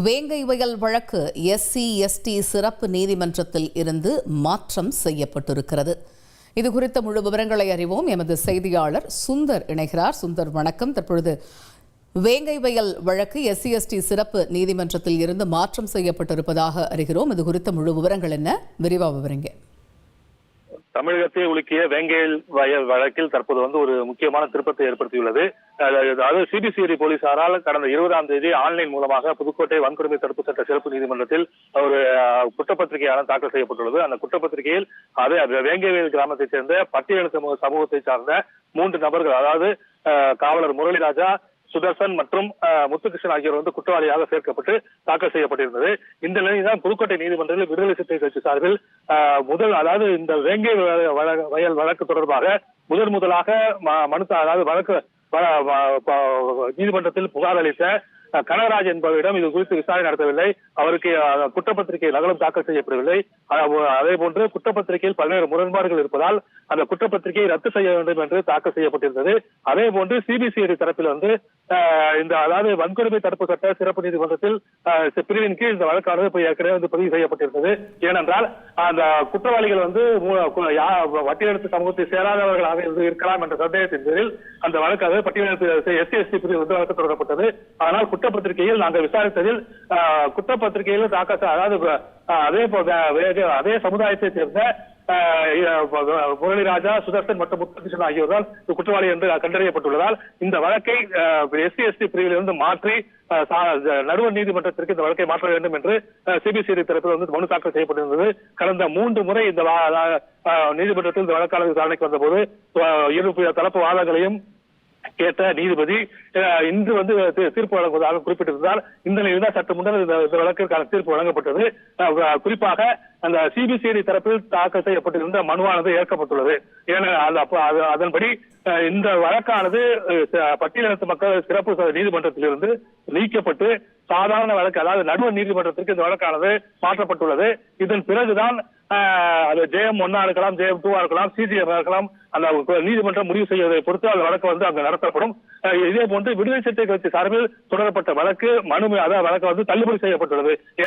வேங்கை வயல் வழக்கு SC/ST சிறப்பு நீதிமன்றத்தில் இருந்து மாற்றம் செய்யப்பட்டிருக்கிறது. இது குறித்த முழு விவரங்களை அறிவோம். எமது செய்தியாளர் சுந்தர் இணைகிறார். சுந்தர், வணக்கம். தற்பொழுது வேங்கை வயல் வழக்கு SC/ST சிறப்பு நீதிமன்றத்தில் இருந்து மாற்றம் செய்யப்பட்டிருப்பதாக அறிகிறோம். இது குறித்த முழு விவரங்கள் என்ன? விரிவாக விவரிங்க. தமிழகத்தை உலுக்கிய வேங்கை வயல் வழக்கில் தற்போது ஒரு முக்கியமான திருப்பத்தை ஏற்படுத்தியுள்ளது. அதாவது சிபிசிஐடி போலீசாரால் கடந்த 20ஆம் தேதி ஆன்லைன் மூலமாக புதுக்கோட்டை வன்கொடுமை தடுப்பு சட்ட சிறப்பு நீதிமன்றத்தில் ஒரு குற்றப்பத்திரிகையான தாக்கல் செய்யப்பட்டுள்ளது. அந்த குற்றப்பத்திரிகையில் வேங்கை வயல் கிராமத்தைச் சேர்ந்த பட்டியலின சமூகத்தை சார்ந்த 3 நபர்கள், அதாவது காவலர் முரளிராஜா, சுதர்சன் மற்றும் முத்துகிருஷ்ணன் ஆகியோர் குற்றவாளியாக சேர்க்கப்பட்டு தாக்கல் செய்யப்பட்டிருந்தது. இந்த நிலையில்தான் புதுக்கோட்டை நீதிமன்றத்தில் விடுதலை சிறுத்தை கட்சி சார்பில் அதாவது இந்த வேங்கை வயல் வழக்கு தொடர்பாக முதலாக நீதிமன்றத்தில் புகார் அளித்த கனகராஜ் என்பவரிடம் இது குறித்து விசாரணை நடத்தவில்லை. அவருக்கு குற்றப்பத்திரிகை நகலும் தாக்கல் செய்யப்படவில்லை. அதே போன்று குற்றப்பத்திரிகையில் பல்வேறு முரண்பாடுகள் இருப்பதால் அந்த குற்றப்பத்திரிகையை ரத்து செய்ய வேண்டும் என்று தாக்கல் செய்யப்பட்டிருந்தது. அதே போன்று சிபிசிஐடி தரப்பில் அதாவது வன்கொடுமை தடுப்பு சட்ட சிறப்பு நீதிமன்றத்தில் பிரிவின் கீழ் இந்த வழக்கானது ஏற்கனவே பதிவு செய்யப்பட்டிருந்தது. ஏனென்றால் அந்த குற்றவாளிகள் பட்டியலினத்து சமூகத்தை சேராதவர்களாக இருக்கலாம் என்ற சந்தேகத்தின் பேரில் அந்த வழக்காக பட்டியலினத்து SC/ST பிரிவு வழக்கு தொடரப்பட்டது. ஆனால் குற்றப்பத்திரிகையில் நாங்கள் விசாரித்ததில் குற்றப்பத்திரிகையில் அதே சமுதாயத்தை சேர்ந்த முரளிராஜா, சுதர்சன் மற்றும் முத்துகிருஷ்ணன் ஆகியோர்தான் குற்றவாளி என்று கண்டறியப்பட்டுள்ளதால் இந்த வழக்கை SC/ST பிரிவில் இருந்து மாற்றி நடுவர் நீதிமன்றத்திற்கு இந்த வழக்கை மாற்ற வேண்டும் என்று சிபிசிஐடி தரப்பில் மனு தாக்கல் செய்யப்பட்டிருந்தது. கடந்த 3 முறை இந்த நீதிமன்றத்தில் இந்த வழக்கானது விசாரணைக்கு வந்தபோது இரு தரப்பு வாதங்களையும் கேட்ட நீதிபதி இன்று தீர்ப்பு வழங்குவதாக குறிப்பிட்டிருந்தால் இந்த நிலையில் சற்று முன்னர் இந்த வழக்கிற்கான தீர்ப்பு வழங்கப்பட்டது. குறிப்பாக அந்த சிபிசிஐடி தரப்பில் தாக்கல் செய்யப்பட்டிருந்த மனுவானது ஏற்கப்பட்டுள்ளது. அதன்படி இந்த வழக்கானது பட்டியலினத்து மக்கள் சிறப்பு நீதிமன்றத்திலிருந்து நீக்கப்பட்டு சாதாரண வழக்கு, அதாவது நடுவர் நீதிமன்றத்திற்கு இந்த வழக்கானது மாற்றப்பட்டுள்ளது. இதன் பிறகுதான் அது JM1 இருக்கலாம், JM2 இருக்கலாம், CGM இருக்கலாம், அந்த நீதிமன்றம் முடிவு செய்வதை பொறுத்து அந்த வழக்கு அங்கு நடத்தப்படும். இதே போன்று விடுதலை சிறுத்தை கட்சி சார்பில் தொடரப்பட்ட வழக்கு வழக்கு தள்ளுபடி செய்யப்பட்டுள்ளது.